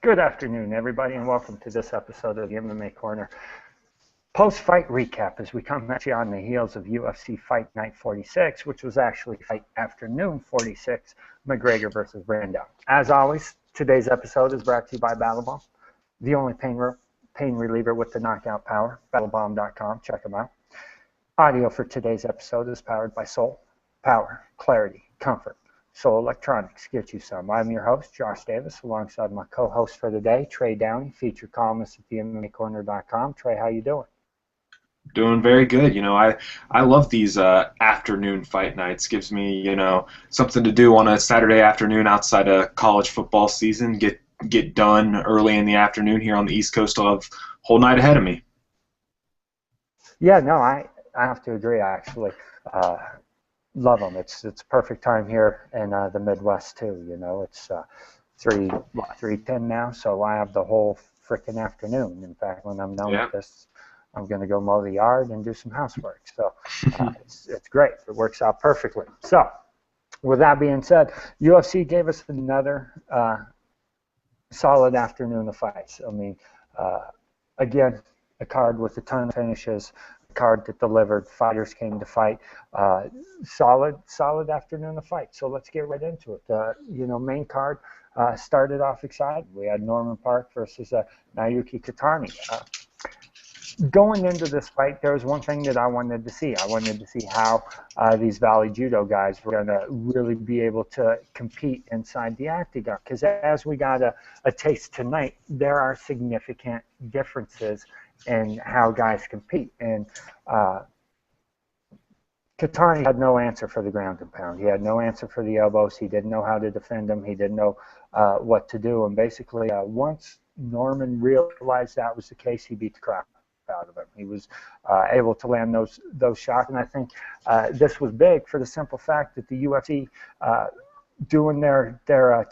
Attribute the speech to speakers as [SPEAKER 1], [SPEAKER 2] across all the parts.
[SPEAKER 1] Good afternoon, everybody, and welcome to this episode of the MMA Corner post-fight recap as we come at you on the heels of UFC Fight Night 46, which was actually Fight Afternoon 46, McGregor versus Brandao. As always, today's episode is brought to you by BattleBomb, the only pain reliever with the knockout power, battlebomb.com. Check them out. Audio for today's episode is powered by Soul, Power, Clarity, Comfort. Soul Electronics, get you some. I'm your host, Josh Davis, alongside my co-host for the day, Trey Downey, feature columnist at the MMAcorner.com. Trey, how you doing?
[SPEAKER 2] Doing very good. I love these afternoon fight nights. Gives me, something to do on a Saturday afternoon outside of college football season. Get done early in the afternoon here on the East Coast. I'll have a whole night ahead of me.
[SPEAKER 1] Yeah, no, I have to agree, actually. Love them. It's perfect time here in the Midwest too. It's 3:10 now, so I have the whole freaking afternoon. In fact, when I'm done with this, I'm going to go mow the yard and do some housework. So it's great. It works out perfectly. So with that being said, UFC gave us another solid afternoon of fights. I mean, again, a card with a ton of finishes. Card that delivered. Fighters came to fight. Solid afternoon of fight. So let's get right into it. Main card started off exciting. We had Norman Park versus Naoki Kitani. Going into this fight, there was one thing that I wanted to see. I wanted to see how these Valley Judo guys were going to really be able to compete inside the octagon. Because as we got a taste tonight, there are significant differences in how guys compete. And Kitani had no answer for the ground and pound. He had no answer for the elbows. He didn't know how to defend them. He didn't know what to do. And basically, once Norman realized that was the case, he beat the crap out of him. He was able to land those shots. And I think this was big for the simple fact that the UFC doing their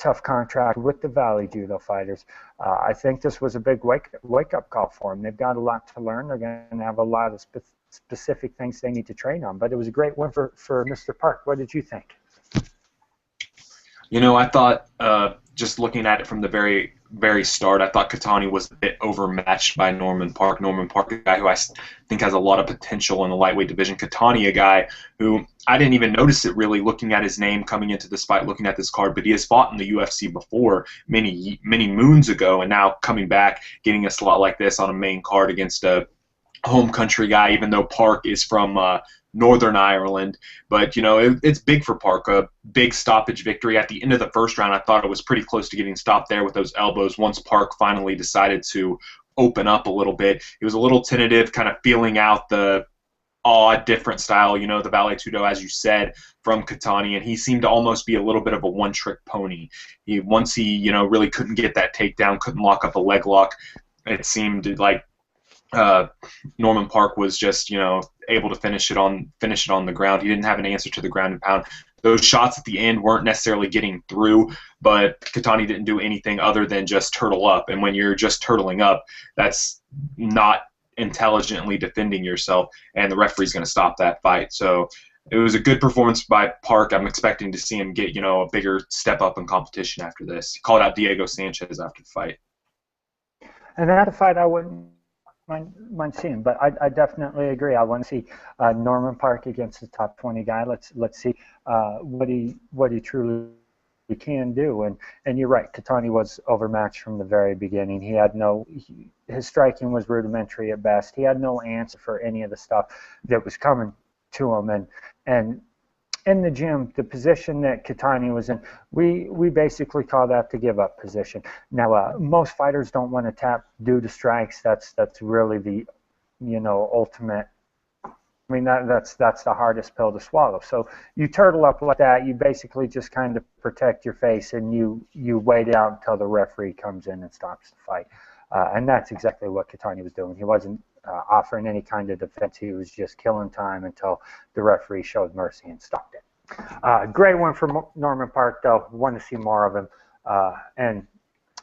[SPEAKER 1] tough contract with the Valley Judo fighters. I think this was a big wake-up call for them. They've got a lot to learn. They're going to have a lot of specific things they need to train on. But it was a great win for Mr. Park. What did you think?
[SPEAKER 2] I thought, just looking at it from the very, very start, I thought Kitani was a bit overmatched by Norman Park. Norman Park, a guy who I think has a lot of potential in the lightweight division. Kitani, a guy who I didn't even notice it really looking at his name coming into this fight, looking at this card, but he has fought in the UFC before many moons ago, and now coming back, getting a slot like this on a main card against a home country guy, even though Park is from Northern Ireland. But, it's big for Park, a big stoppage victory. At the end of the first round, I thought it was pretty close to getting stopped there with those elbows. Once Park finally decided to open up a little bit, he was a little tentative, kind of feeling out the odd, different style, the Vale Tudo, as you said, from Kitani, and he seemed to almost be a little bit of a one-trick pony. Once he, really couldn't get that takedown, couldn't lock up a leg lock, it seemed like Norman Park was just, able to finish it on the ground. He didn't have an answer to the ground and pound. Those shots at the end weren't necessarily getting through, but Kitani didn't do anything other than just turtle up. And when you're just turtling up, that's not intelligently defending yourself, and the referee's going to stop that fight. So it was a good performance by Park. I'm expecting to see him get, a bigger step up in competition after this. He called out Diego Sanchez after the fight.
[SPEAKER 1] And that a fight I wouldn't mind seeing, but I definitely agree. I want to see Norman Park against the top 20 guy. Let's see what he truly can do. And you're right, Kitani was overmatched from the very beginning. He had his striking was rudimentary at best. He had no answer for any of the stuff that was coming to him. And in the gym, the position that Kitani was in, we basically call that the give-up position. Now, most fighters don't want to tap due to strikes. That's really the, ultimate. I mean, that's the hardest pill to swallow. So you turtle up like that. You basically just kind of protect your face, and you wait out until the referee comes in and stops the fight. And that's exactly what Kitani was doing. He wasn't offering any kind of defense. He was just killing time until the referee showed mercy and stopped it. Great one for Norman Park, though. Want to see more of him. And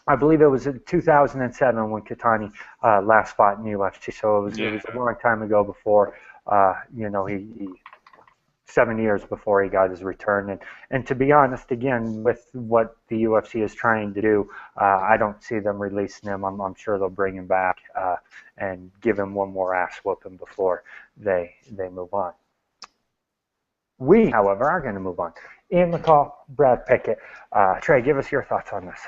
[SPEAKER 1] I believe it was in 2007 when Kitani last fought in the UFC. So it was a long time ago before he 7 years before he got his return. And to be honest, again, with what the UFC is trying to do, I don't see them releasing him. I'm sure they'll bring him back and give him one more ass whooping before they move on. We, however, are going to move on. Ian McCall, Brad Pickett. Trey, give us your thoughts on this.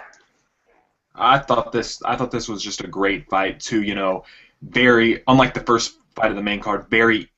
[SPEAKER 2] I thought this was just a great fight too. Very unlike the first fight of the main card, very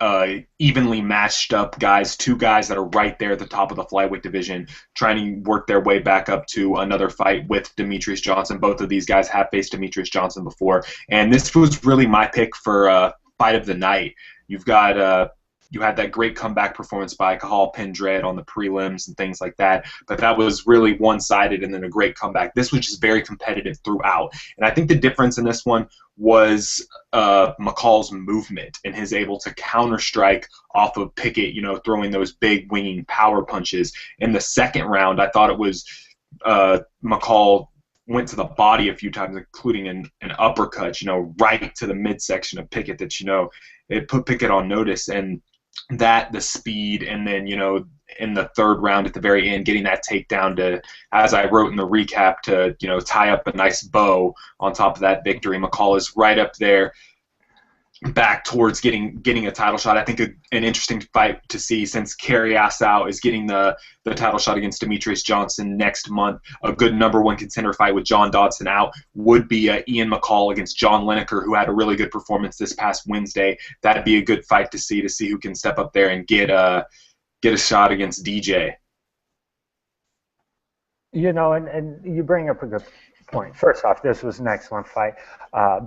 [SPEAKER 2] evenly matched up guys. Two guys that are right there at the top of the flyweight division, trying to work their way back up to another fight with Demetrious Johnson. Both of these guys have faced Demetrious Johnson before, and this was really my pick for fight of the night. You've got you had that great comeback performance by Cathal Pendred on the prelims and things like that, but that was really one-sided and then a great comeback. This was just very competitive throughout, and I think the difference in this one was McCall's movement and his able to counter-strike off of Pickett, throwing those big winging power punches. In the second round, I thought it was McCall went to the body a few times, including an uppercut, right to the midsection of Pickett that, it put Pickett on notice. And that, the speed, and then, in the third round at the very end, getting that takedown to, as I wrote in the recap, to, tie up a nice bow on top of that victory. McCall is right up there, back towards getting a title shot. I think an interesting fight to see, since Asau is getting the title shot against Demetrious Johnson next month. A good #1 contender fight with John Dodson out would be Ian McCall against John Lineker, who had a really good performance this past Wednesday. That'd be a good fight to see who can step up there and get a shot against DJ.
[SPEAKER 1] And you bring up a good point. First off, this was an excellent fight.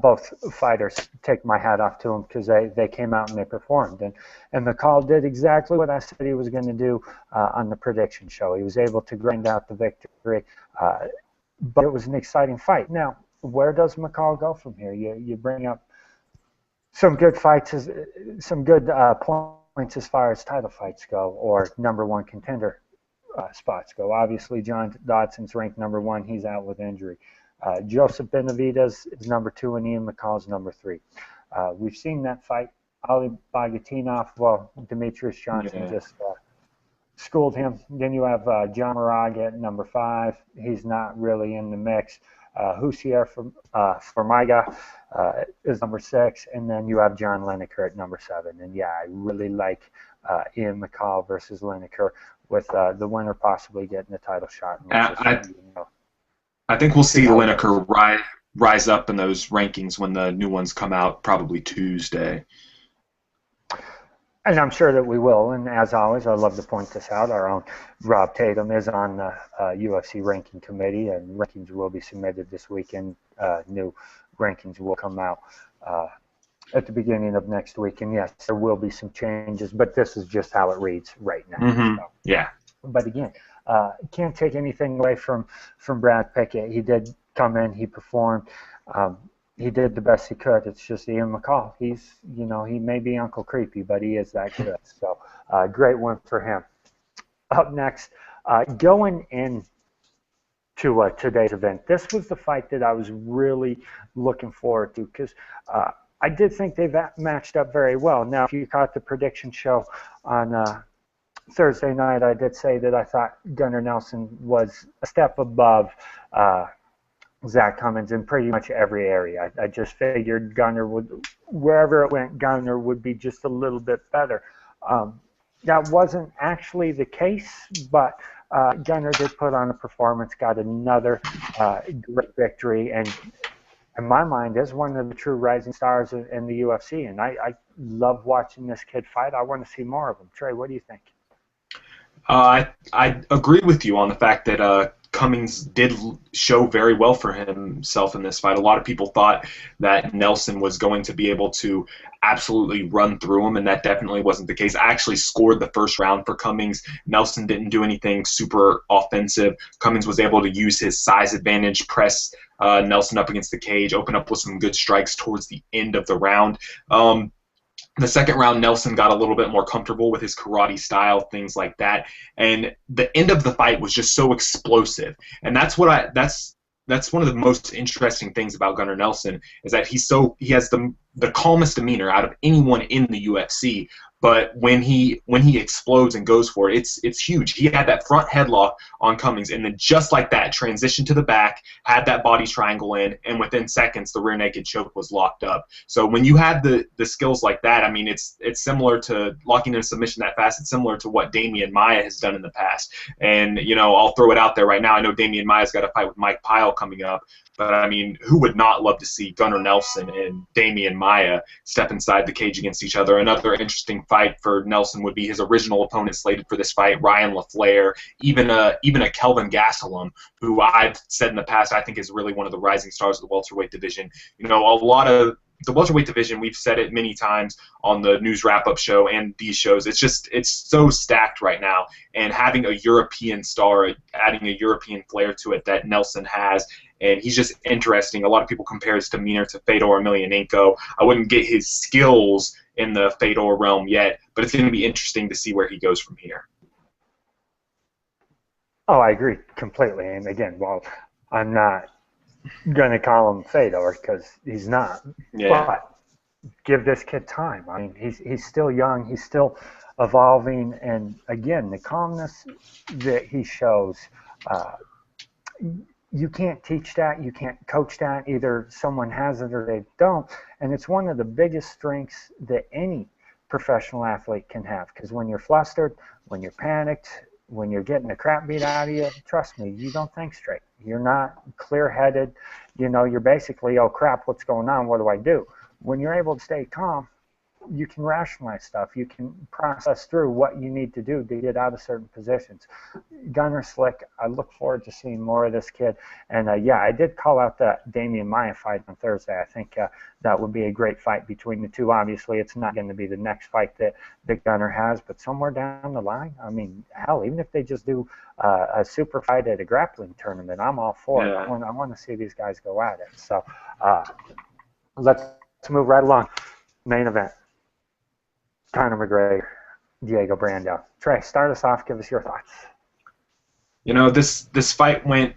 [SPEAKER 1] Both fighters, take my hat off to them, because they came out and they performed. And McCall did exactly what I said he was going to do on the prediction show. He was able to grind out the victory, but it was an exciting fight. Now, where does McCall go from here? You bring up some good fights, some good points as far as title fights go, or #1 contender spots go. Obviously, John Dodson's ranked #1. He's out with injury. Joseph Benavidez is #2, and Ian McCall's #3. We've seen that fight. Ali Bagatinov, well, Demetrious Johnson just schooled him. Then you have John Moraga at #5. He's not really in the mix. Hussier Formiga is #6, and then you have John Lineker at #7. And yeah, I really like Ian McCall versus Lineker, with the winner possibly getting the title shot.
[SPEAKER 2] I think we'll see Lineker rise up in those rankings when the new ones come out, probably Tuesday.
[SPEAKER 1] And I'm sure that we will. And as always, I love to point this out. Our own Rob Tatum is on the UFC ranking committee, and rankings will be submitted this weekend. New rankings will come out at the beginning of next week. And yes, there will be some changes, but this is just how it reads right now.
[SPEAKER 2] Mm-hmm.
[SPEAKER 1] So.
[SPEAKER 2] Yeah.
[SPEAKER 1] But again, can't take anything away from Brad Pickett. He did come in, he performed, he did the best he could. It's just Ian McCall. He's, he may be Uncle Creepy, but he is that good. So great win for him. Up next, going into today's event, this was the fight that I was really looking forward to, because I did think they matched up very well. Now, if you caught the prediction show on Thursday night, I did say that I thought Gunnar Nelson was a step above Zach Cummins in pretty much every area. I just figured Gunnar would, wherever it went, Gunnar would be just a little bit better. That wasn't actually the case, but Gunnar did put on a performance, got another great victory, and in my mind is one of the true rising stars in the UFC. And I love watching this kid fight. I want to see more of him. Trey, what do you think?
[SPEAKER 2] I agree with you on the fact that Cummings did show very well for himself in this fight. A lot of people thought that Nelson was going to be able to absolutely run through him, and that definitely wasn't the case. I actually scored the first round for Cummings. Nelson didn't do anything super offensive. Cummings was able to use his size advantage, press Nelson up against the cage, open up with some good strikes towards the end of the round. The second round, Nelson got a little bit more comfortable with his karate style, things like that, and the end of the fight was just so explosive. And that's one of the most interesting things about Gunnar Nelson, is that he has the calmest demeanor out of anyone in the UFC, But when he explodes and goes for it, it's huge. He had that front headlock on Cummings, and then just like that, transitioned to the back, had that body triangle in, and within seconds, the rear naked choke was locked up. So when you have the skills like that, I mean, it's similar to locking in a submission that fast. It's similar to what Damian Maia has done in the past. And I'll throw it out there right now. I know Damian Maia's got a fight with Mike Pyle coming up. But, I mean, who would not love to see Gunnar Nelson and Damian Maia step inside the cage against each other? Another interesting fight for Nelson would be his original opponent slated for this fight, Ryan LaFleur, even a Kelvin Gastelum, who I've said in the past I think is really one of the rising stars of the welterweight division. A lot of the welterweight division, we've said it many times on the news wrap-up show and these shows, it's so stacked right now. And having a European star, adding a European flair to it that Nelson has, and he's just interesting. A lot of people compare his demeanor to Fedor Emelianenko. I wouldn't get his skills in the Fedor realm yet, but it's going to be interesting to see where he goes from here.
[SPEAKER 1] Oh, I agree completely. And again, well, I'm not going to call him Fedor because he's not.
[SPEAKER 2] Yeah.
[SPEAKER 1] But give this kid time. I mean, he's still young. He's still evolving. And again, the calmness that he shows, you can't teach that. You can't coach that. Either someone has it or they don't. And it's one of the biggest strengths that any professional athlete can have. Because when you're flustered, when you're panicked, when you're getting the crap beat out of you, trust me, you don't think straight. You're not clear-headed. You're basically, oh, crap, what's going on? What do I do? When you're able to stay calm, you can rationalize stuff. You can process through what you need to do to get out of certain positions. Gunnar Slick, I look forward to seeing more of this kid. And, I did call out that Damian Maia fight on Thursday. I think that would be a great fight between the two. Obviously, it's not going to be the next fight that Gunnar has, but somewhere down the line, I mean, hell, even if they just do a super fight at a grappling tournament, I'm all for it. I want to see these guys go at it. So let's move right along. Main event. Conor McGregor, Diego Brandao. Trey, start us off. Give us your thoughts.
[SPEAKER 2] This fight went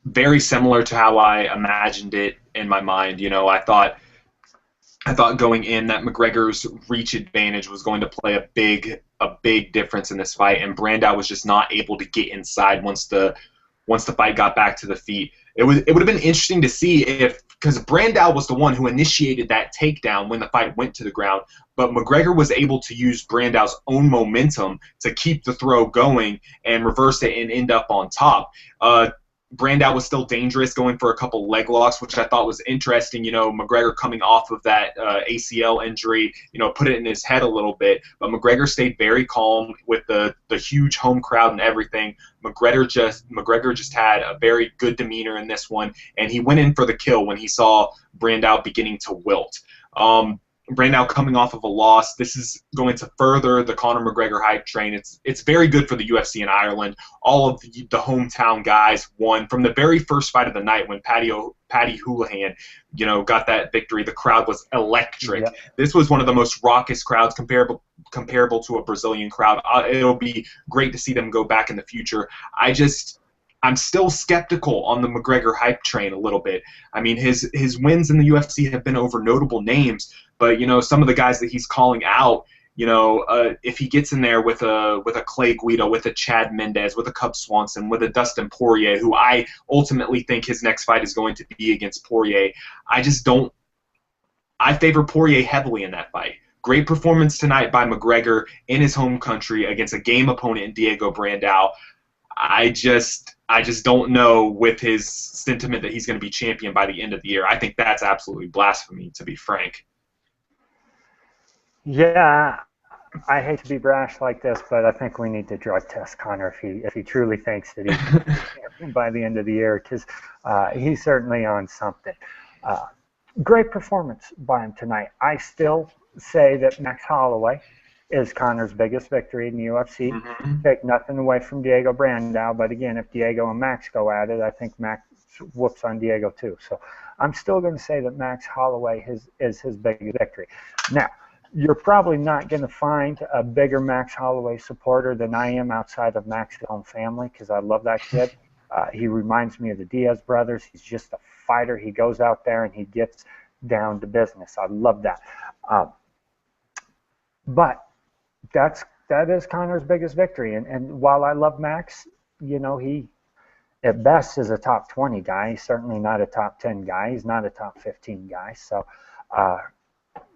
[SPEAKER 2] very similar to how I imagined it in my mind. I thought going in that McGregor's reach advantage was going to play a big difference in this fight, and Brandao was just not able to get inside once the fight got back to the feet. It would have been interesting to see because Brandao was the one who initiated that takedown when the fight went to the ground, but McGregor was able to use Brandao's own momentum to keep the throw going and reverse it and end up on top. Brandao was still dangerous, going for a couple leg locks, which I thought was interesting. McGregor coming off of that ACL injury, put it in his head a little bit. But McGregor stayed very calm with the huge home crowd and everything. McGregor just had a very good demeanor in this one, and he went in for the kill when he saw Brandao beginning to wilt. Brandao coming off of a loss. This is going to further the Conor McGregor hype train. It's very good for the UFC in Ireland. All of the hometown guys won from the very first fight of the night when Paddy Houlihan, got that victory. The crowd was electric. Yep. This was one of the most raucous crowds comparable to a Brazilian crowd. It'll be great to see them go back in the future. I'm still skeptical on the McGregor hype train a little bit. I mean, his wins in the UFC have been over notable names, but some of the guys that he's calling out, if he gets in there with a Clay Guida, with a Chad Mendez, with a Cub Swanson, with a Dustin Poirier, who I ultimately think his next fight is going to be against Poirier, I favor Poirier heavily in that fight. Great performance tonight by McGregor in his home country against a game opponent in Diego Brandao. I just don't know with his sentiment that he's going to be champion by the end of the year. I think that's absolutely blasphemy, to be frank.
[SPEAKER 1] Yeah, I hate to be brash like this, but I think we need to drug test Conor if he truly thinks that he's going to be champion by the end of the year, because he's certainly on something. Great performance by him tonight. I still say that Max Holloway is Conor's biggest victory in the UFC. Mm-hmm. Take nothing away from Diego Brandao, but again, if Diego and Max go at it, I think Max whoops on Diego too. So I'm still going to say that Max Holloway is his biggest victory. Now, you're probably not going to find a bigger Max Holloway supporter than I am outside of Max's own family, because I love that kid. He reminds me of the Diaz brothers. He's just a fighter. He goes out there and he gets down to business. I love that. But that is Conor's biggest victory. And while I love Max, he at best is a top 20 guy. He's certainly not a top 10 guy. He's not a top 15 guy. So,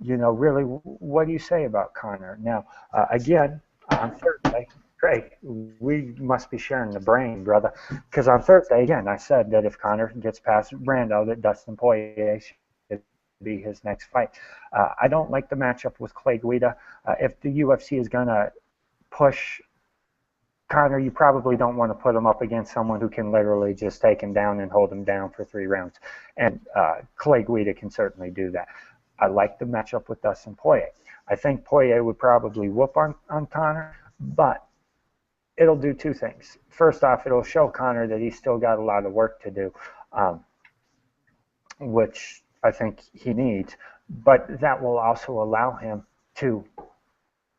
[SPEAKER 1] really, what do you say about Conor? Now, again, on Thursday, Craig, we must be sharing the brain, brother, because on Thursday, again, I said that if Conor gets past Brandao, that Dustin Poirier should be his next fight. I don't like the matchup with Clay Guida. If the UFC is going to push Conor, you probably don't want to put him up against someone who can literally just take him down and hold him down for 3 rounds. And Clay Guida can certainly do that. I like the matchup with Dustin Poirier. I think Poirier would probably whoop on Conor, but it'll do 2 things. First off, it'll show Conor that he's still got a lot of work to do, which I think he needs. But that will also allow him to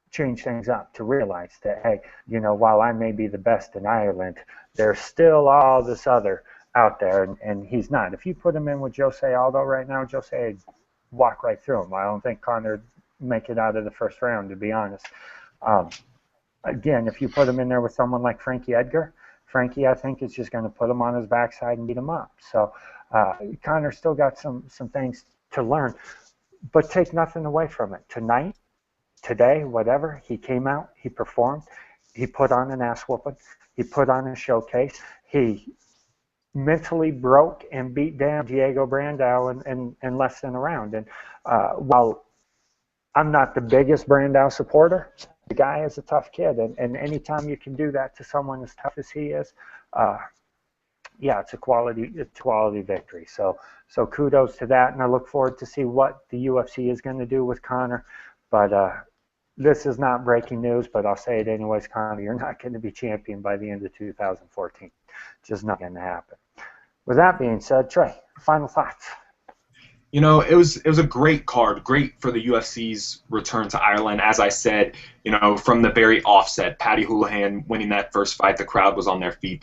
[SPEAKER 1] change things up, to realize that, hey, while I may be the best in Ireland, there's still all this other out there, and he's not. If you put him in with Jose Aldo right now, Jose would walk right through him. I don't think Conor would make it out of the first round, to be honest. Again, if you put him in there with someone like Frankie Edgar, Frankie, I think, is just going to put him on his backside and beat him up. So Conor still got some things to learn, but take nothing away from it. Tonight, today, whatever, he came out, he performed, he put on an ass whooping, he put on a showcase, he mentally broke and beat down Diego Brandao in less than a round. And while I'm not the biggest Brandao supporter, the guy is a tough kid, and anytime you can do that to someone as tough as he is, it's a quality victory. So kudos to that, and I look forward to see what the UFC is going to do with Conor. But this is not breaking news, but I'll say it anyways, Conor, you're not going to be champion by the end of 2014. Just not going to happen. With that being said, Trey, final thoughts.
[SPEAKER 2] It was a great card, great for the UFC's return to Ireland. As I said, from the very offset, Paddy Holohan winning that first fight, the crowd was on their feet.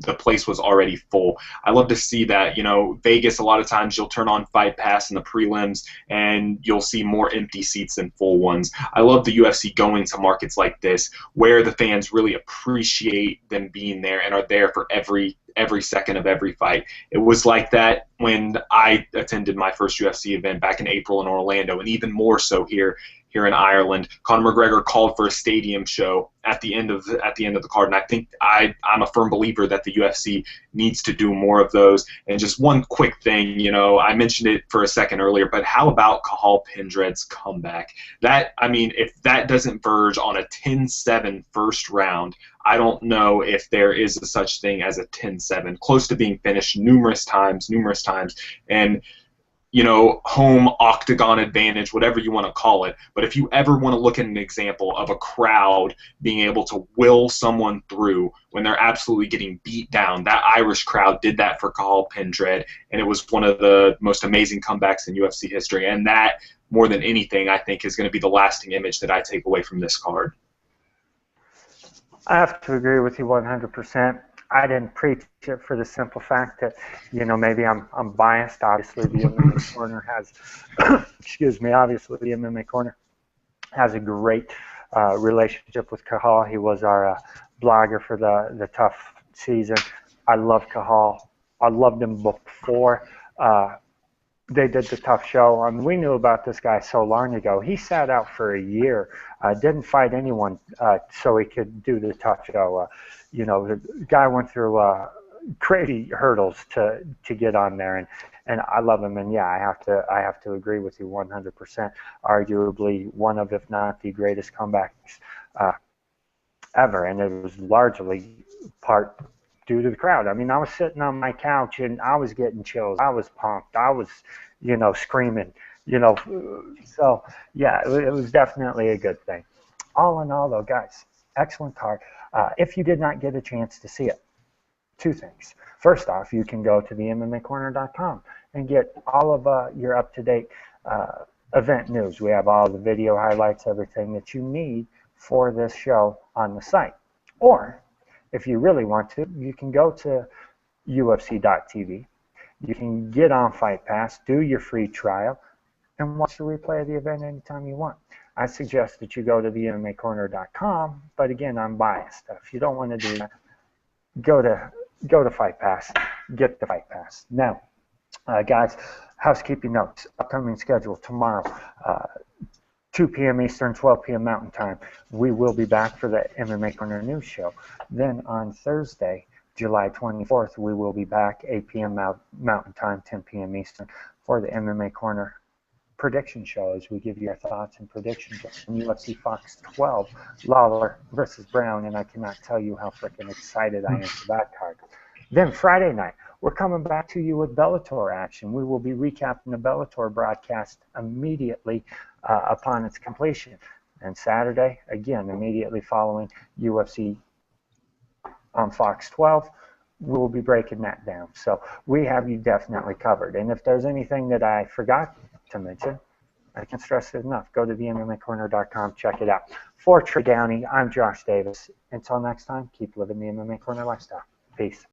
[SPEAKER 2] The place was already full. I love to see that. Vegas, a lot of times you'll turn on Fight Pass in the prelims and you'll see more empty seats than full ones. I love the UFC going to markets like this where the fans really appreciate them being there and are there for every second of every fight. It was like that when I attended my first UFC event back in April in Orlando, and even more so here in Ireland. Conor McGregor called for a stadium show at the end of the card, and I think I'm a firm believer that the UFC needs to do more of those. And just one quick thing, I mentioned it for a second earlier, but how about Cathal Pendred's comeback? If that doesn't verge on a 10-7 first round, I don't know if there is a such thing as a 10-7, close to being finished numerous times, and home octagon advantage, whatever you want to call it. But if you ever want to look at an example of a crowd being able to will someone through when they're absolutely getting beat down, that Irish crowd did that for Cathal Pendred, and it was one of the most amazing comebacks in UFC history. And that, more than anything, I think is going to be the lasting image that I take away from this card.
[SPEAKER 1] I have to agree with you 100%. I didn't preach it for the simple fact that, maybe I'm biased. Obviously, the MMA Corner has, obviously the MMA Corner has a great relationship with Cathal. He was our blogger for the tough season. I love Cathal. I loved him before they did the tough show. I mean, we knew about this guy so long ago. He sat out for a year, didn't fight anyone so he could do the tough show. The guy went through crazy hurdles to get on there, and I love him. And yeah, I have to agree with you 100%. Arguably one of, if not the greatest comebacks ever, and it was largely part due to the crowd. I mean, I was sitting on my couch and I was getting chills. I was pumped. I was, screaming. So yeah, it was definitely a good thing. All in all, though, guys, excellent card. If you did not get a chance to see it, 2 things. First off, you can go to the MMAcorner.com and get all of your up-to-date event news. We have all the video highlights, everything that you need for this show on the site. Or, if you really want to, you can go to UFC.tv. You can get on Fight Pass, do your free trial, and watch the replay of the event anytime you want. I suggest that you go to the MMAcorner.com, but again, I'm biased. If you don't want to do that, go to Fight Pass, get the Fight Pass. Now, guys, housekeeping notes, upcoming schedule tomorrow, 2 p.m. Eastern, 12 p.m. Mountain Time. We will be back for the MMA Corner News Show. Then on Thursday, July 24th, we will be back 8 p.m. Mountain Time, 10 p.m. Eastern for the MMA Corner prediction show as we give you our thoughts and predictions on UFC Fox 12, Lawler versus Brown, and I cannot tell you how freaking excited I am for that card. Then Friday night, we're coming back to you with Bellator action. We will be recapping the Bellator broadcast immediately upon its completion. And Saturday, again, immediately following UFC on Fox 12, we'll be breaking that down. So we have you definitely covered. And if there's anything that I forgot to mention, I can't stress it enough. Go to the MMAcorner.com, check it out. For Trey Downey, I'm Josh Davis. Until next time, keep living the MMA Corner lifestyle. Peace.